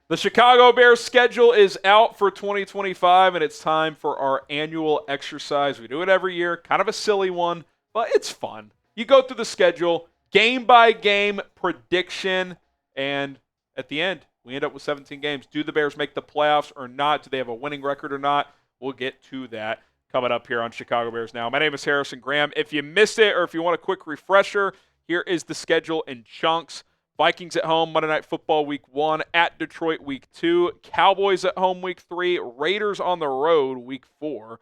The Chicago Bears schedule is out for 2025, and it's time for our annual exercise. We do it every year, kind of a silly one, but it's fun. You go through the schedule, game by game prediction, and at the end, we end up with 17 games. Do the Bears make the playoffs or not? Do they have a winning record or not? We'll get to that coming up here on Chicago Bears Now. My name is Harrison Graham. If you missed it or if you want a quick refresher, here is the schedule in chunks. Vikings at home, Monday Night Football Week 1, at Detroit Week 2, Cowboys at home Week 3, Raiders on the road Week 4,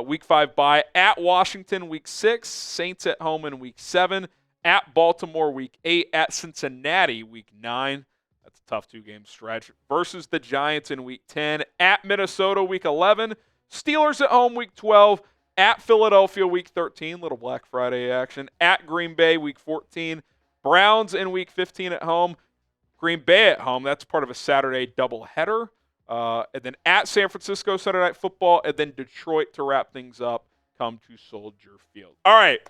Week 5 bye, at Washington Week 6, Saints at home in Week 7, at Baltimore Week 8, at Cincinnati Week 9. That's a tough two-game stretch. Versus the Giants in Week 10, at Minnesota Week 11, Steelers at home Week 12, at Philadelphia Week 13, little Black Friday action, at Green Bay Week 14, Browns in Week 15 at home, Green Bay at home. That's part of a Saturday doubleheader. And then at San Francisco, Sunday Night Football, and then Detroit to wrap things up. Come to Soldier Field. All right,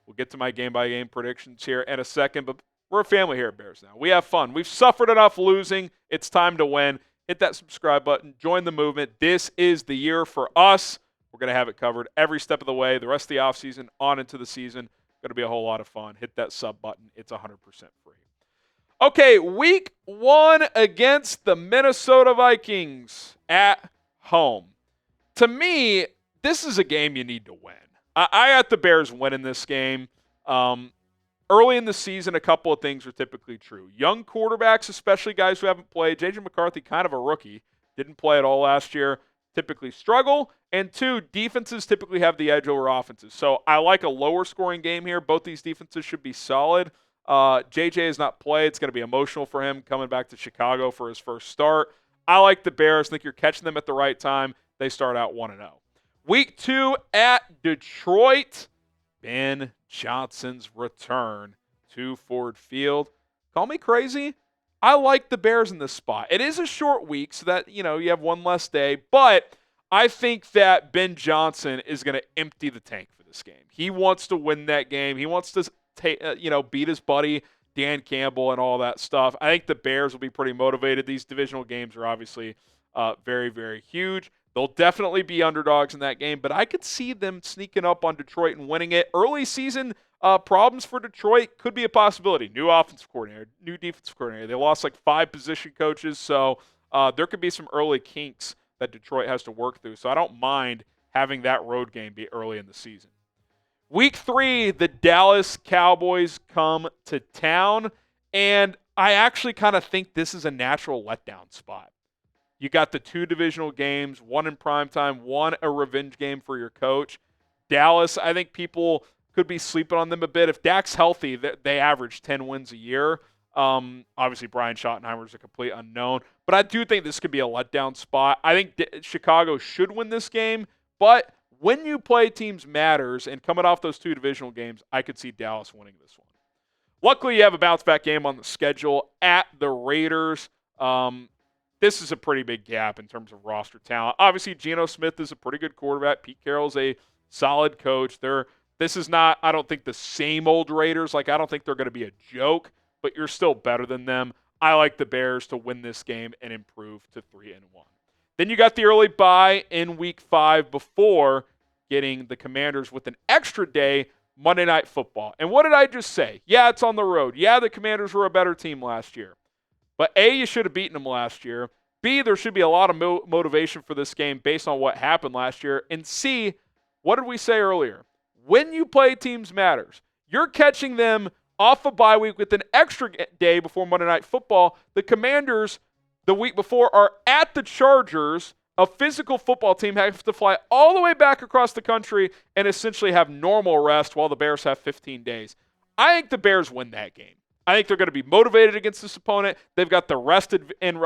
we'll get to my game-by-game predictions here in a second, but we're a family here at Bears Now. We have fun. We've suffered enough losing. It's time to win. Hit that subscribe button. Join the movement. This is the year for us. We're going to have it covered every step of the way, the rest of the offseason, on into the season. Going to be a whole lot of fun. Hit that sub button. It's 100% free. Okay, Week 1 against the Minnesota Vikings at home. To me, this is a game you need to win. I got the Bears winning this game. Early in the season, a couple of things are typically true. Young quarterbacks, especially guys who haven't played, J.J. McCarthy, kind of a rookie, didn't play at all last year, typically struggle. And two, defenses typically have the edge over offenses. So I like a lower scoring game here. Both these defenses should be solid. JJ has not played. It's going to be emotional for him coming back to Chicago for his first start. I like the Bears. I think you're catching them at the right time. They start out 1-0. Week 2 at Detroit. Ben Johnson's return to Ford Field. Call me crazy. I like the Bears in this spot. It is a short week, so that, you have one less day, but I think that Ben Johnson is going to empty the tank for this game. He wants to win that game. He wants to beat his buddy Dan Campbell and all that stuff. I think the Bears will be pretty motivated. These divisional games are obviously very, very huge. They'll definitely be underdogs in that game, but I could see them sneaking up on Detroit and winning it. Early season problems for Detroit could be a possibility. New offensive coordinator, new defensive coordinator. They lost like 5 position coaches, so there could be some early kinks that Detroit has to work through. So I don't mind having that road game be early in the season. Week 3, the Dallas Cowboys come to town, and I actually kind of think this is a natural letdown spot. You got the 2 divisional games, one in primetime, one a revenge game for your coach. Dallas, I think people could be sleeping on them a bit. If Dak's healthy, they average 10 wins a year. Obviously, Brian Schottenheimer is a complete unknown, but I do think this could be a letdown spot. I think Chicago should win this game, but when you play teams matters, and coming off those 2 divisional games, I could see Dallas winning this one. Luckily, you have a bounce-back game on the schedule at the Raiders. This is a pretty big gap in terms of roster talent. Obviously, Geno Smith is a pretty good quarterback. Pete Carroll's a solid coach. This is not, I don't think, the same old Raiders. I don't think they're going to be a joke, but you're still better than them. I like the Bears to win this game and improve to 3-1. Then you got the early bye in Week 5 before getting the Commanders with an extra day, Monday Night Football. And what did I just say? Yeah, it's on the road. Yeah, the Commanders were a better team last year. But A, you should have beaten them last year. B, there should be a lot of motivation for this game based on what happened last year. And C, what did we say earlier? When you play teams matters. You're catching them off a bye week with an extra day before Monday Night Football. The Commanders, the week before, are at the Chargers. A physical football team have to fly all the way back across the country and essentially have normal rest while the Bears have 15 days. I think the Bears win that game. I think they're going to be motivated against this opponent. They've got the rest and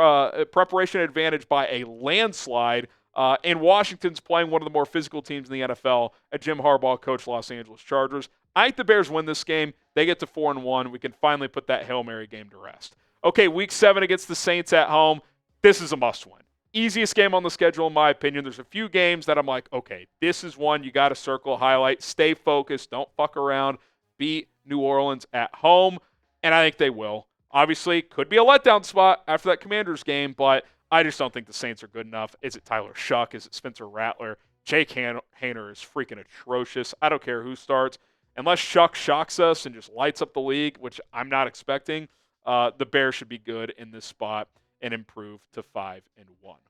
preparation advantage by a landslide. And Washington's playing one of the more physical teams in the NFL, a Jim Harbaugh coached Los Angeles Chargers. I think the Bears win this game. They get to 4-1. We can finally put that Hail Mary game to rest. Okay, Week 7 against the Saints at home. This is a must-win. Easiest game on the schedule, in my opinion. There's a few games that I'm like, okay, this is one you got to circle, highlight, stay focused, don't fuck around, beat New Orleans at home, and I think they will. Obviously, could be a letdown spot after that Commanders game, but I just don't think the Saints are good enough. Is it Tyler Shuck? Is it Spencer Rattler? Jake Haener is freaking atrocious. I don't care who starts. Unless Shuck shocks us and just lights up the league, which I'm not expecting, the Bears should be good in this spot and improve to 5-1,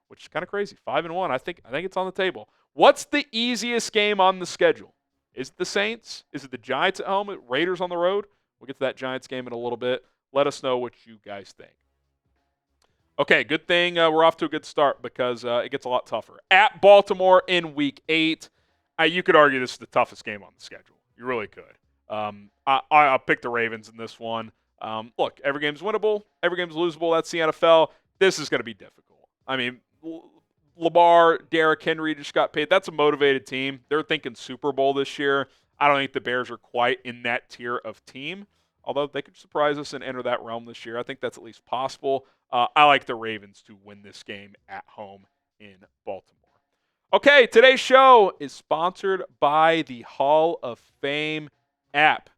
which is kind of crazy. 5-1, I think it's on the table. What's the easiest game on the schedule? Is it the Saints? Is it the Giants at home? Raiders on the road? We'll get to that Giants game in a little bit. Let us know what you guys think. Okay, good thing we're off to a good start because it gets a lot tougher. At Baltimore in Week 8, you could argue this is the toughest game on the schedule. You really could. I'll pick the Ravens in this one. Look, every game's winnable. Every game's losable. That's the NFL. This is going to be difficult. I mean, Lamar, Derrick Henry just got paid. That's a motivated team. They're thinking Super Bowl this year. I don't think the Bears are quite in that tier of team, although they could surprise us and enter that realm this year. I think that's at least possible. I like the Ravens to win this game at home in Baltimore. Okay, today's show is sponsored by the Hall of Fame app.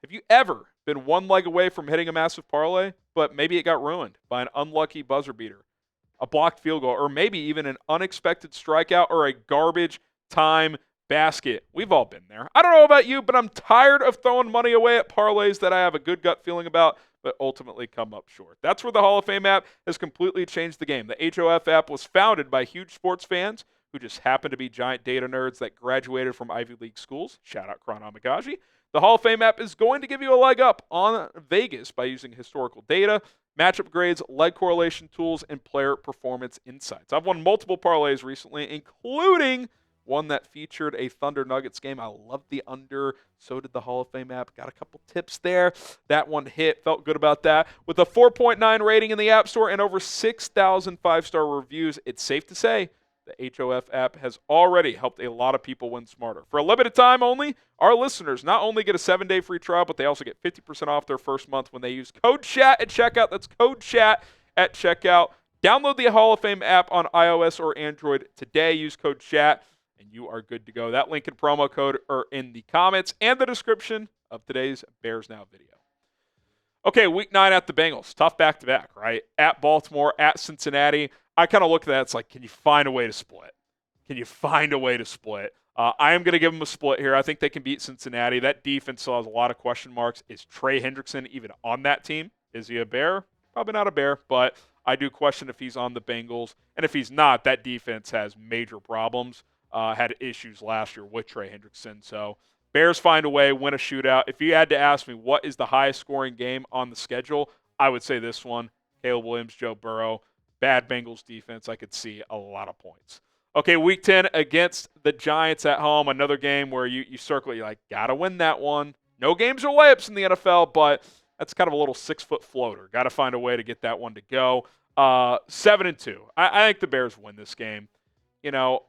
Have you ever been one leg away from hitting a massive parlay, but maybe it got ruined by an unlucky buzzer beater, a blocked field goal, or maybe even an unexpected strikeout or a garbage time basket? We've all been there. I don't know about you, but I'm tired of throwing money away at parlays that I have a good gut feeling about, but ultimately come up short. That's where the Hall of Fame app has completely changed the game. The HOF app was founded by huge sports fans who just happen to be giant data nerds that graduated from Ivy League schools. Shout out Kron Amagaji. The Hall of Fame app is going to give you a leg up on Vegas by using historical data, matchup grades, leg correlation tools, and player performance insights. I've won multiple parlays recently, including one that featured a Thunder Nuggets game. I loved the under. So did the Hall of Fame app. Got a couple tips there. That one hit. Felt good about that. With a 4.9 rating in the App Store and over 6,000 five-star reviews, it's safe to say the HOF app has already helped a lot of people win smarter. For a limited time only, our listeners not only get a 7-day free trial, but they also get 50% off their first month when they use code CHAT at checkout. That's code CHAT at checkout. Download the Hall of Fame app on iOS or Android today. Use code CHAT, and you are good to go. That link and promo code are in the comments and the description of today's Bears Now video. Okay, Week 9 at the Bengals. Tough back-to-back, right? At Baltimore, at Cincinnati. I kind of look at that. It's like, can you find a way to split? Can you find a way to split? I am going to give them a split here. I think they can beat Cincinnati. That defense still has a lot of question marks. Is Trey Hendrickson even on that team? Is he a Bear? Probably not a Bear, but I do question if he's on the Bengals. And if he's not, that defense has major problems. Had issues last year with Trey Hendrickson. So Bears find a way, win a shootout. If you had to ask me what is the highest scoring game on the schedule, I would say this one. Caleb Williams, Joe Burrow. Bad Bengals defense. I could see a lot of points. Okay, Week 10 against the Giants at home. Another game where you circle it. You're like, got to win that one. No games or layups in the NFL, but that's kind of a little 6-foot floater. Got to find a way to get that one to go. 7-2. I think the Bears win this game. You know,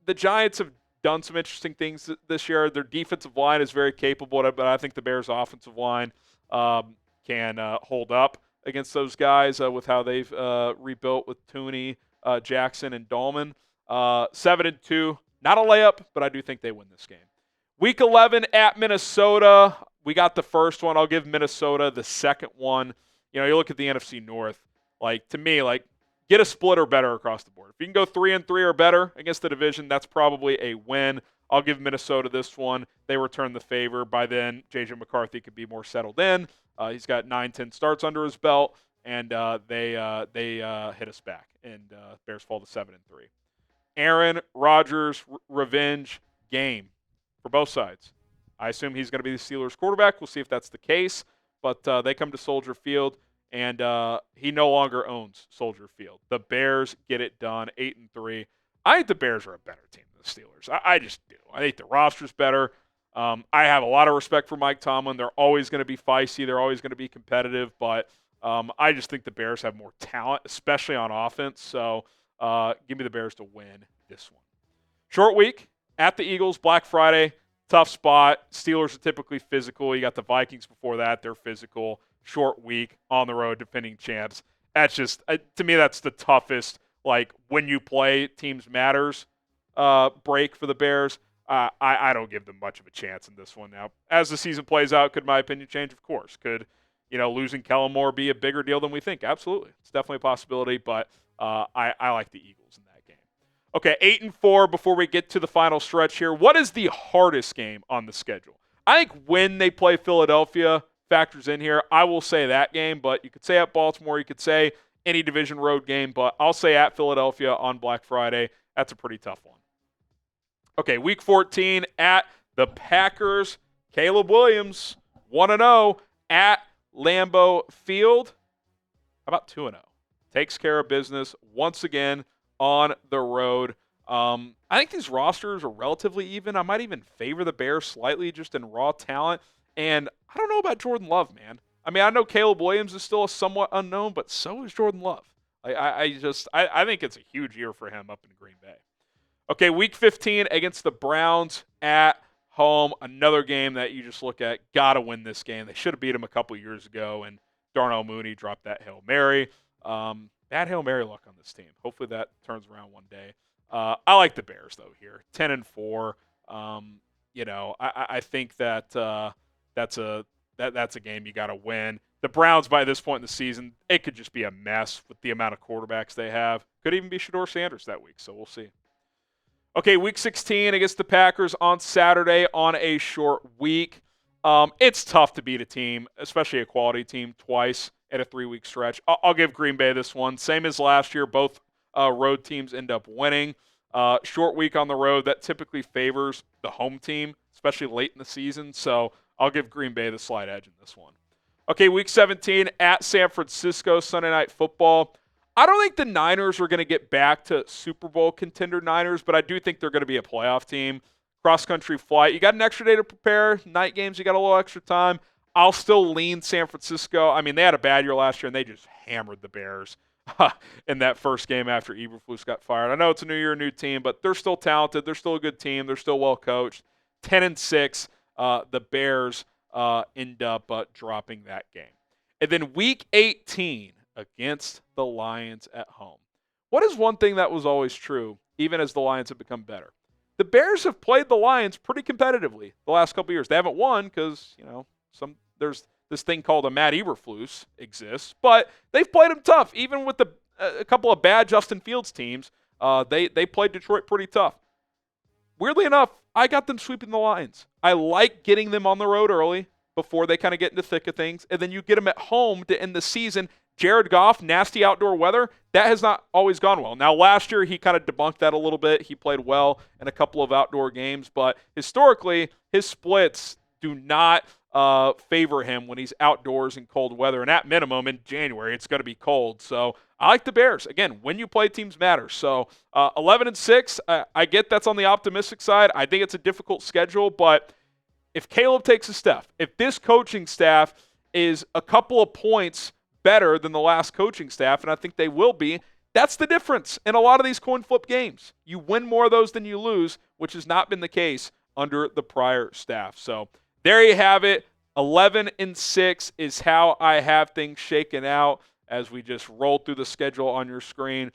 the Giants have done some interesting things this year. Their defensive line is very capable, but I think the Bears' offensive line can hold up against those guys with how they've rebuilt with Tooney, Jackson, and Dolman. 7-2. Not a layup, but I do think they win this game. Week 11 at Minnesota. We got the first one. I'll give Minnesota the second one. You know, you look at the NFC North. Like, to me, like, get a split or better across the board. If you can go 3-3 or better against the division, that's probably a win. I'll give Minnesota this one. They return the favor. By then, J.J. McCarthy could be more settled in. He's got 9-10 starts under his belt, and they hit us back, and Bears fall to 7-3. Aaron Rodgers revenge game for both sides. I assume he's going to be the Steelers quarterback. We'll see if that's the case, but they come to Soldier Field, and he no longer owns Soldier Field. The Bears get it done, 8-3. I think the Bears are a better team than the Steelers. I just do. I think the roster's better. I have a lot of respect for Mike Tomlin. They're always going to be feisty. They're always going to be competitive. But I just think the Bears have more talent, especially on offense. So give me the Bears to win this one. Short week at the Eagles, Black Friday, tough spot. Steelers are typically physical. You got the Vikings before that. They're physical. Short week on the road, defending champs. That's just, to me, that's the toughest, like, when you play teams matters break for the Bears. I don't give them much of a chance in this one now. As the season plays out, could my opinion change? Of course. Could losing Kellen Moore be a bigger deal than we think? Absolutely. It's definitely a possibility, but I like the Eagles in that game. Okay, 8-4 before we get to the final stretch here. What is the hardest game on the schedule? I think when they play Philadelphia factors in here. I will say that game, but you could say at Baltimore, you could say any division road game, but I'll say at Philadelphia on Black Friday. That's a pretty tough one. Okay, week 14 at the Packers. Caleb Williams, 1-0 at Lambeau Field. How about 2-0? Takes care of business once again on the road. I think these rosters are relatively even. I might even favor the Bears slightly just in raw talent. And I don't know about Jordan Love, man. I mean, I know Caleb Williams is still a somewhat unknown, but so is Jordan Love. I think it's a huge year for him up in Green Bay. Okay, week 15 against the Browns at home. Another game that you just look at, got to win this game. They should have beat him a couple years ago, and Darnell Mooney dropped that Hail Mary. Bad Hail Mary luck on this team. Hopefully that turns around one day. I like the Bears, though, here. 10-4. I think that that's a game you got to win. The Browns, by this point in the season, it could just be a mess with the amount of quarterbacks they have. Could even be Shedeur Sanders that week, so we'll see. Okay, week 16 against the Packers on Saturday on a short week. It's tough to beat a team, especially a quality team, twice at a 3-week stretch. I'll give Green Bay this one. Same as last year, both road teams end up winning. Short week on the road, that typically favors the home team, especially late in the season. So I'll give Green Bay the slight edge in this one. Okay, week 17 at San Francisco, Sunday Night Football. I don't think the Niners are going to get back to Super Bowl contender Niners, but I do think they're going to be a playoff team. Cross-country flight. You got an extra day to prepare. Night games, you got a little extra time. I'll still lean San Francisco. I mean, they had a bad year last year, and they just hammered the Bears in that first game after Eberflus got fired. I know it's a new year, new team, but they're still talented. They're still a good team. They're still well coached. 10-6, the Bears end up dropping that game. And then week 18 against the Lions at home. What is one thing that was always true, even as the Lions have become better? The Bears have played the Lions pretty competitively the last couple of years. They haven't won because, there's this thing called a Matt Eberflus exists, but they've played them tough. Even with a couple of bad Justin Fields teams, they played Detroit pretty tough. Weirdly enough, I got them sweeping the Lions. I like getting them on the road early before they kind of get into the thick of things, and then you get them at home to end the season. Jared Goff, nasty outdoor weather, that has not always gone well. Now, last year, he kind of debunked that a little bit. He played well in a couple of outdoor games, but historically, his splits do not favor him when he's outdoors in cold weather. And at minimum, in January, it's going to be cold. So I like the Bears. Again, when you play, teams matter. So 11-6, I get that's on the optimistic side. I think it's a difficult schedule, but if Caleb takes a step, if this coaching staff is a couple of points better than the last coaching staff, and I think they will be, that's the difference in a lot of these coin flip games. You win more of those than you lose, which has not been the case under the prior staff. So there you have it. 11-6 is how I have things shaken out as we just roll through the schedule on your screen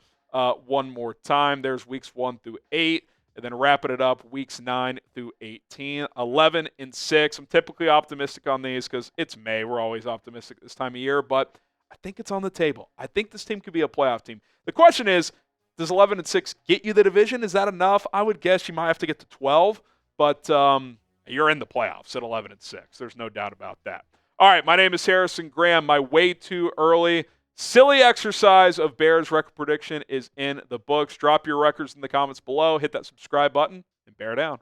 one more time. There's weeks 1 through 8, and then wrapping it up weeks 9 through 18. 11-6. I'm typically optimistic on these because it's May. We're always optimistic this time of year, but I think it's on the table. I think this team could be a playoff team. The question is, does 11-6 get you the division? Is that enough? I would guess you might have to get to 12, but you're in the playoffs at 11-6. There's no doubt about that. All right, my name is Harrison Graham. My way too early silly exercise of Bears record prediction is in the books. Drop your records in the comments below. Hit that subscribe button and bear down.